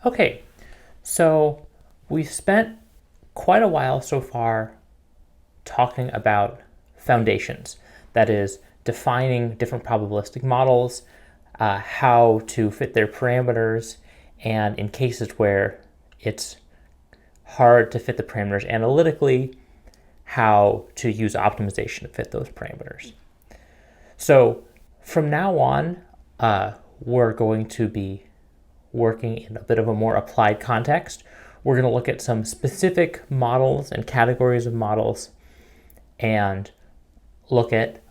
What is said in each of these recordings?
Okay, so we've spent quite a while so far talking about foundations. That is, defining different probabilistic models, how to fit their parameters, and in cases where it's hard to fit the parameters analytically, how to use optimization to fit those parameters. So from now on, we're going to be working in a bit of a more applied context. We're going to look at some specific models and categories of models and look at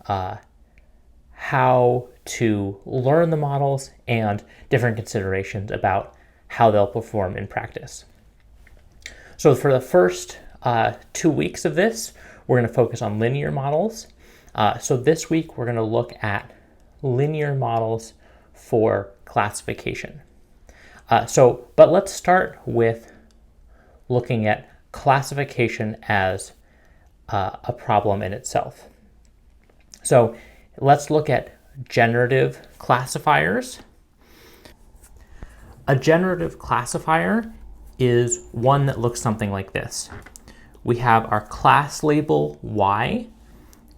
how to learn the models and different considerations about how they'll perform in practice. So for the first 2 weeks of this, we're going to focus on linear models. So this week, we're going to look at linear models for classification. But let's start with looking at classification as a problem in itself. So let's look at generative classifiers. A generative classifier is one that looks something like this. We have our class label y,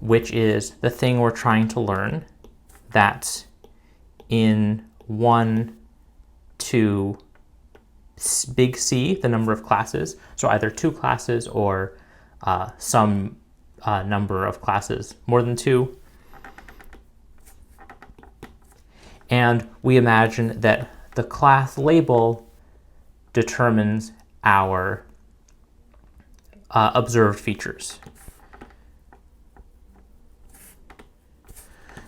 which is the thing we're trying to learn. That's in 1 to big C, the number of classes. So either 2 classes or some number of classes more than 2. And we imagine that the class label determines our observed features.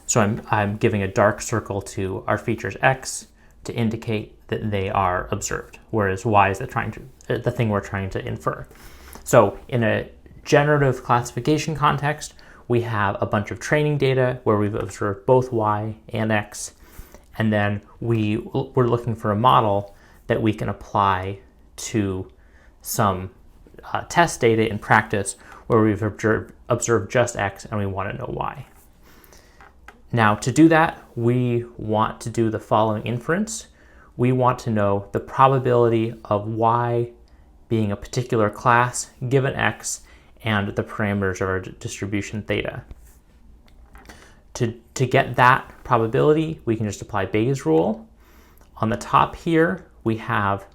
So I'm giving a dark circle to our features x to indicate that they are observed, whereas y is the thing we're trying to infer. So in a generative classification context, we have a bunch of training data where we've observed both y and x, and then we're looking for a model that we can apply to some test data in practice where we've observed just x and we want to know y. Now, to do that, we want to do the following inference. We want to know the probability of y being a particular class given x and the parameters of our distribution theta. To get that probability, we can just apply Bayes' rule. On the top here, we have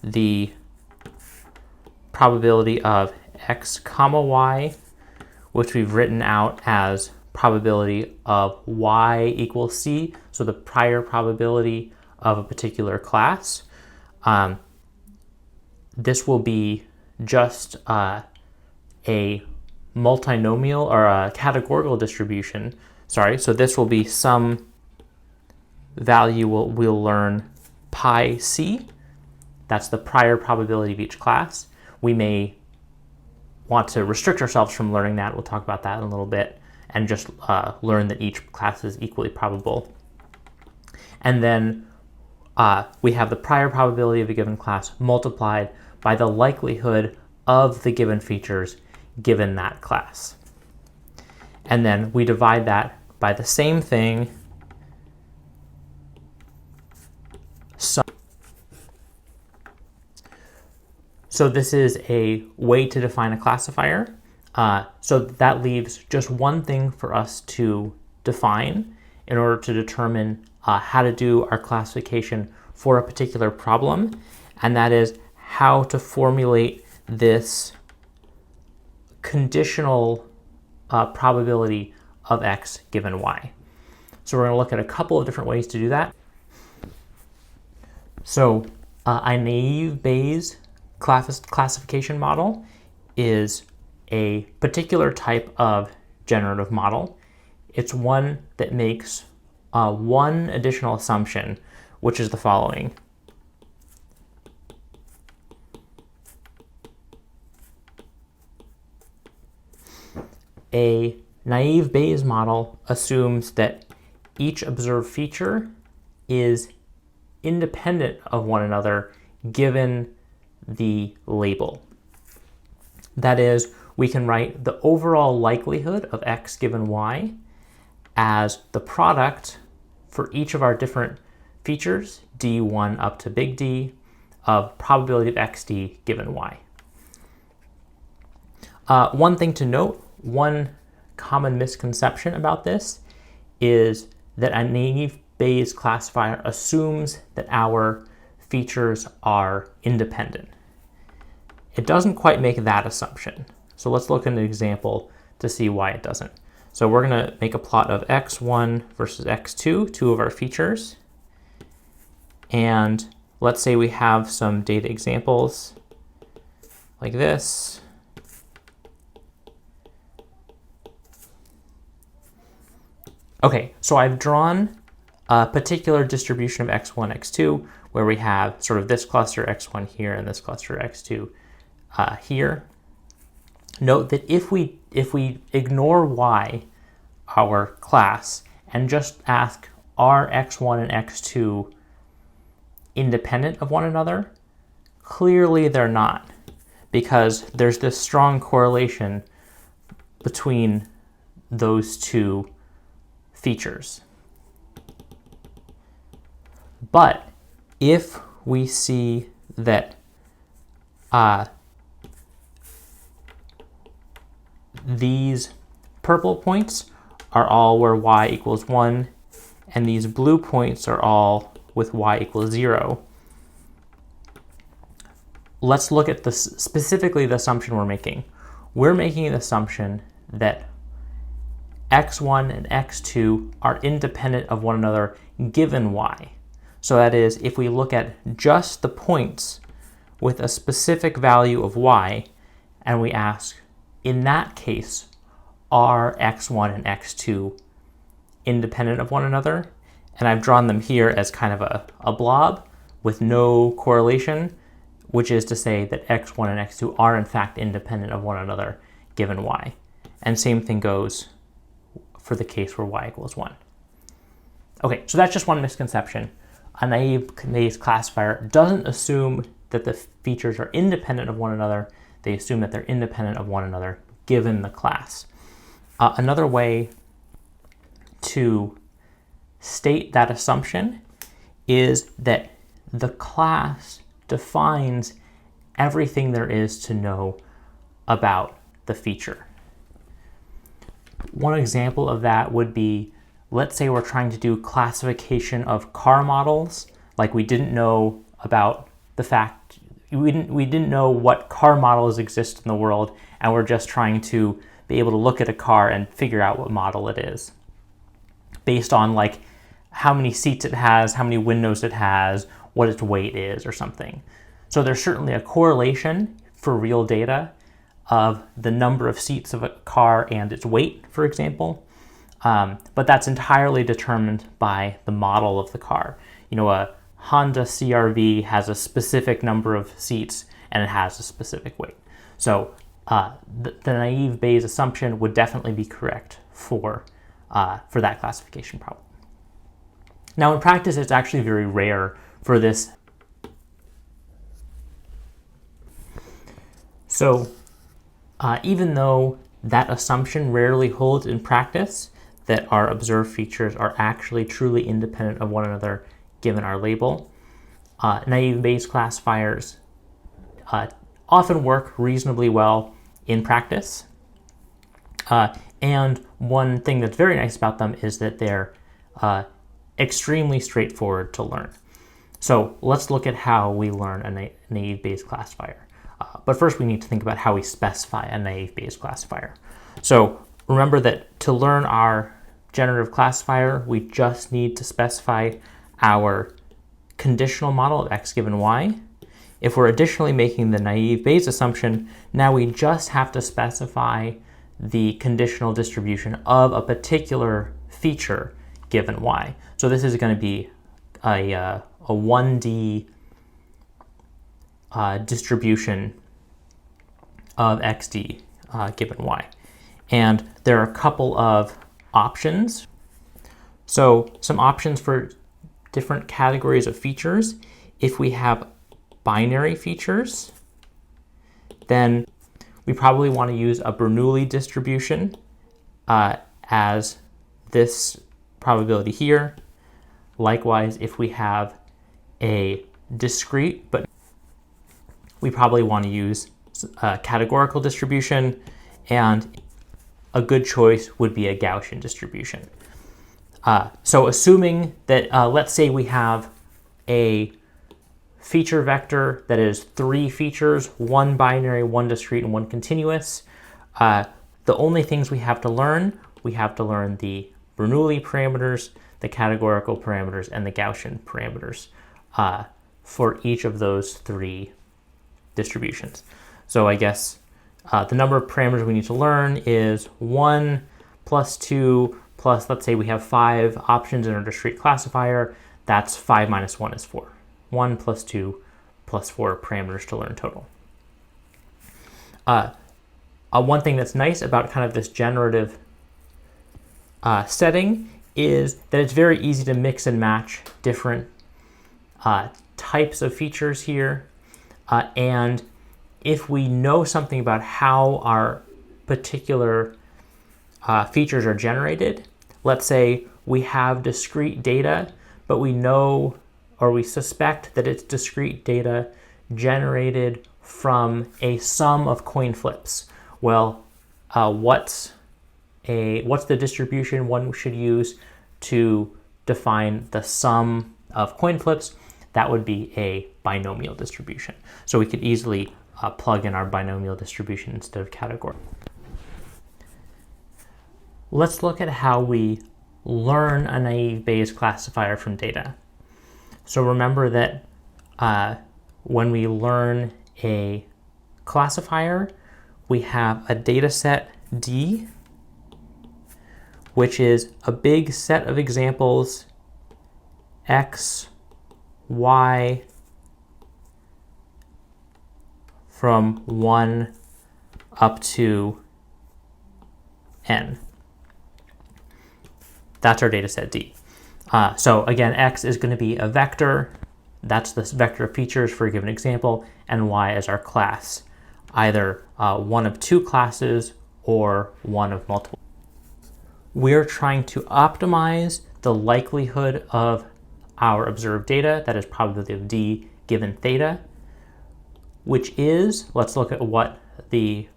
the probability of x comma y, which we've written out as probability of y equals c, so the prior probability of a particular class. This will be just a multinomial or a categorical distribution. Sorry, so this will be some value we'll learn pi c. That's the prior probability of each class. We may want to restrict ourselves from learning that. We'll talk about that in a little bit, and just learn that each class is equally probable. And then we have the prior probability of a given class multiplied by the likelihood of the given features given that class. And then we divide that by the same thing. So this is a way to define a classifier. So that leaves just one thing for us to define in order to determine how to do our classification for a particular problem, and that is how to formulate this conditional probability of x given y. So we're going to look at a couple of different ways to do that. So a naive Bayes classification model is a particular type of generative model. It's one that makes one additional assumption, which is the following. A naive Bayes model assumes that each observed feature is independent of one another given the label. That is, we can write the overall likelihood of x given y as the product for each of our different features, d1 up to big D, of probability of xd given y. One thing to note, one common misconception about this is that a naive Bayes classifier assumes that our features are independent. It doesn't quite make that assumption. So let's look at an example to see why it doesn't. So we're going to make a plot of x1 versus x2, two of our features. And let's say we have some data examples like this. Okay, so I've drawn a particular distribution of x1, x2, where we have sort of this cluster x1 here and this cluster x2 here. Note that if we ignore y, our class, and just ask are x1 and x2 independent of one another, clearly they're not, because there's this strong correlation between those two features. But if we see that these purple points are all where y equals 1, and these blue points are all with y equals 0, let's look at specifically the assumption we're making. We're making an assumption that x1 and x2 are independent of one another given y. So that is, if we look at just the points with a specific value of y, and we ask, in that case, are x1 and x2 independent of one another? And I've drawn them here as kind of a blob with no correlation, which is to say that x1 and x2 are in fact independent of one another given y. And same thing goes for the case where y equals 1. Okay, so that's just one misconception. A naive Bayes classifier doesn't assume that the features are independent of one another. They assume that they're independent of one another given the class. Another way to state that assumption is that the class defines everything there is to know about the feature. One example of that would be, let's say we're trying to do classification of car models, like we didn't know about the fact, we didn't know what car models exist in the world, and we're just trying to be able to look at a car and figure out what model it is based on like how many seats it has, how many windows it has, what its weight is or something. So there's certainly a correlation for real data of the number of seats of a car and its weight, for example. But that's entirely determined by the model of the car. You know, a Honda CR-V has a specific number of seats and it has a specific weight. So the naive Bayes assumption would definitely be correct for that classification problem. Now in practice, it's actually very rare for this. So even though that assumption rarely holds in practice, that our observed features are actually truly independent of one another given our label, naive Bayes classifiers often work reasonably well in practice. And one thing that's very nice about them is that they're extremely straightforward to learn. So let's look at how we learn a naive Bayes classifier. But first we need to think about how we specify a naive Bayes classifier. So remember that to learn our generative classifier, we just need to specify our conditional model of x given y. If we're additionally making the naive Bayes assumption, now we just have to specify the conditional distribution of a particular feature given y. So this is going to be a 1D distribution of xd given y. And there are a couple of options. So some options for different categories of features. If we have binary features, then we probably want to use a Bernoulli distribution as this probability here. Likewise, if we have a discrete but we probably want to use a categorical distribution, and a good choice would be a Gaussian distribution. So assuming that, let's say we have a feature vector that is 3 features, 1 binary, 1 discrete, and 1 continuous. The only things we have to learn the Bernoulli parameters, the categorical parameters, and the Gaussian parameters for each of those 3 distributions. So I guess the number of parameters we need to learn is 1 plus 2 plus, let's say we have 5 options in our discrete classifier. That's 5 minus 1 is 4. 1 plus 2 plus 4 parameters to learn total. One thing that's nice about kind of this generative setting is that it's very easy to mix and match different types of features here. And if we know something about how our particular features are generated, let's say we have discrete data, but we know or we suspect that it's discrete data generated from a sum of coin flips. Well, what's the distribution one should use to define the sum of coin flips? That would be a binomial distribution. So we could easily plug in our binomial distribution instead of category. Let's look at how we learn a naive Bayes classifier from data. So remember that when we learn a classifier, we have a data set D, which is a big set of examples, X, Y, from 1 up to N. That's our data set D. So again, X is going to be a vector. That's the vector of features for a given example, and Y is our class, either one of 2 classes or one of multiple. We're trying to optimize the likelihood of our observed data, that is probability of D given theta, which is, let's look at what the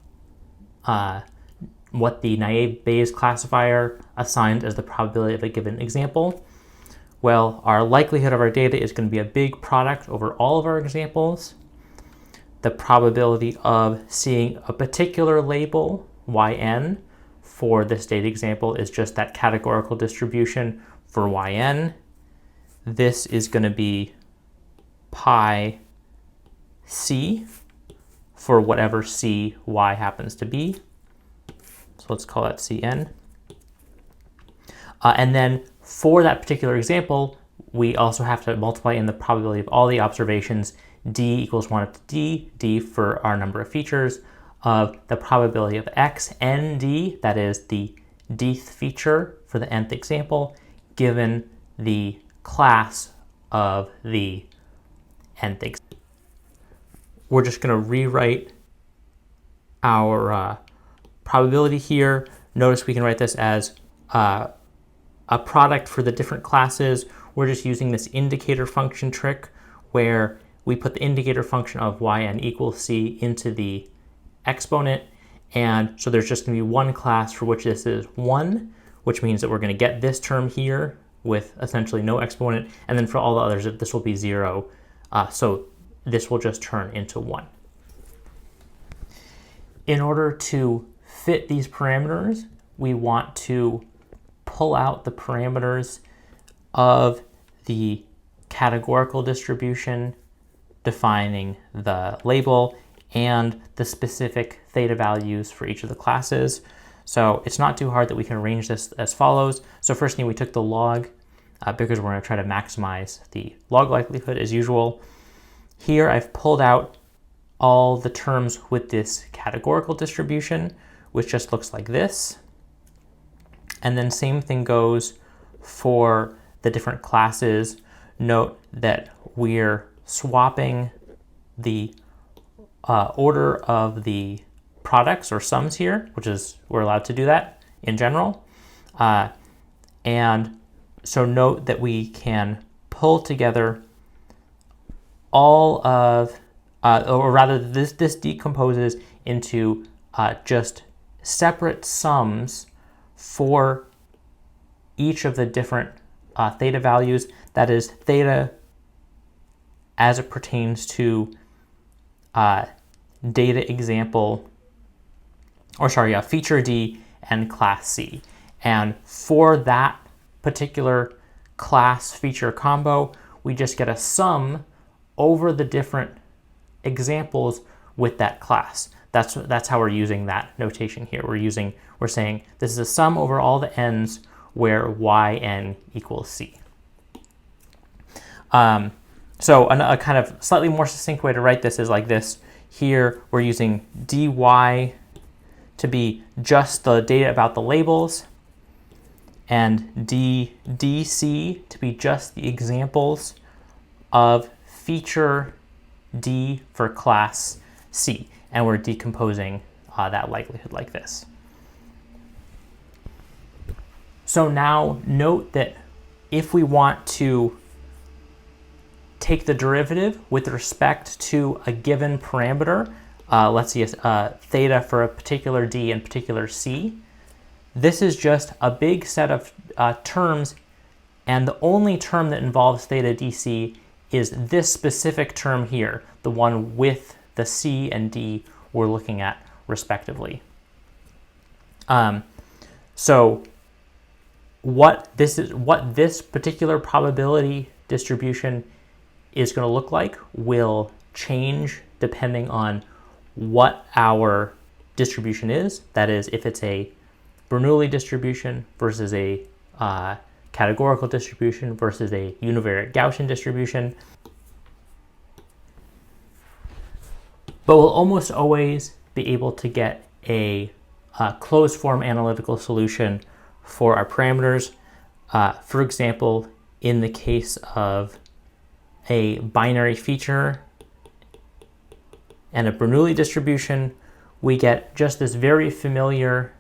naive Bayes classifier assigns as the probability of a given example. Well, our likelihood of our data is going to be a big product over all of our examples. The probability of seeing a particular label, yn, for this data example is just that categorical distribution for yn. This is going to be pi c for whatever cy happens to be. So let's call that Cn. And then for that particular example, we also have to multiply in the probability of all the observations, d equals 1 up to d for our number of features, of the probability of x n d, that is the dth feature for the nth example, given the class of the nth example. We're just going to rewrite our probability here. Notice we can write this as a product for the different classes. We're just using this indicator function trick where we put the indicator function of yn equals c into the exponent, and so there's just going to be one class for which this is 1, which means that we're going to get this term here with essentially no exponent, and then for all the others this will be 0, so this will just turn into 1. In order to fit these parameters, we want to pull out the parameters of the categorical distribution defining the label and the specific theta values for each of the classes. So it's not too hard that we can arrange this as follows. So first thing, we took the log because we're going to try to maximize the log likelihood as usual. Here I've pulled out all the terms with this categorical distribution, which just looks like this. And then same thing goes for the different classes. Note that we're swapping the order of the products or sums here, which is, we're allowed to do that in general. And so note that we can pull together all of or rather this decomposes into just separate sums for each of the different theta values. That is theta as it pertains to data example, or sorry, feature D and class C. And for that particular class feature combo, we just get a sum over the different examples with that class. That's how we're using that notation here. We're saying this is a sum over all the n's where yn equals c. So a kind of slightly more succinct way to write this is like this. Here we're using dy to be just the data about the labels, and dc to be just the examples of feature D for class C. And we're decomposing that likelihood like this. So now note that if we want to take the derivative with respect to a given parameter, let's see, theta for a particular D and particular C, this is just a big set of terms, and the only term that involves theta dc is this specific term here, the one with the C and D we're looking at respectively. So what this particular probability distribution is going to look like will change depending on what our distribution is. That is, if it's a Bernoulli distribution versus a categorical distribution versus a univariate Gaussian distribution. But we'll almost always be able to get a closed form analytical solution for our parameters. For example, in the case of a binary feature and a Bernoulli distribution, we get just this very familiar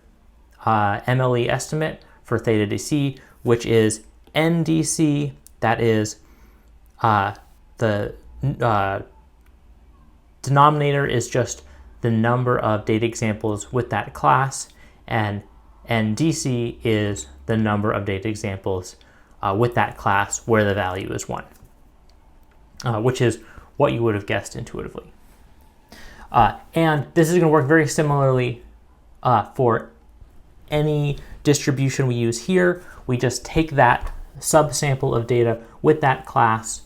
MLE estimate for theta dc, which is ndc. That is the denominator is just the number of data examples with that class, and ndc is the number of data examples with that class where the value is 1, which is what you would have guessed intuitively. And this is going to work very similarly for any distribution we use here. We just take that subsample of data with that class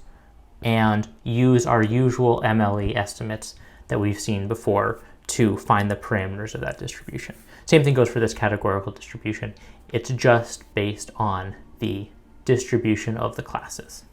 and use our usual MLE estimates that we've seen before to find the parameters of that distribution. Same thing goes for this categorical distribution. It's just based on the distribution of the classes.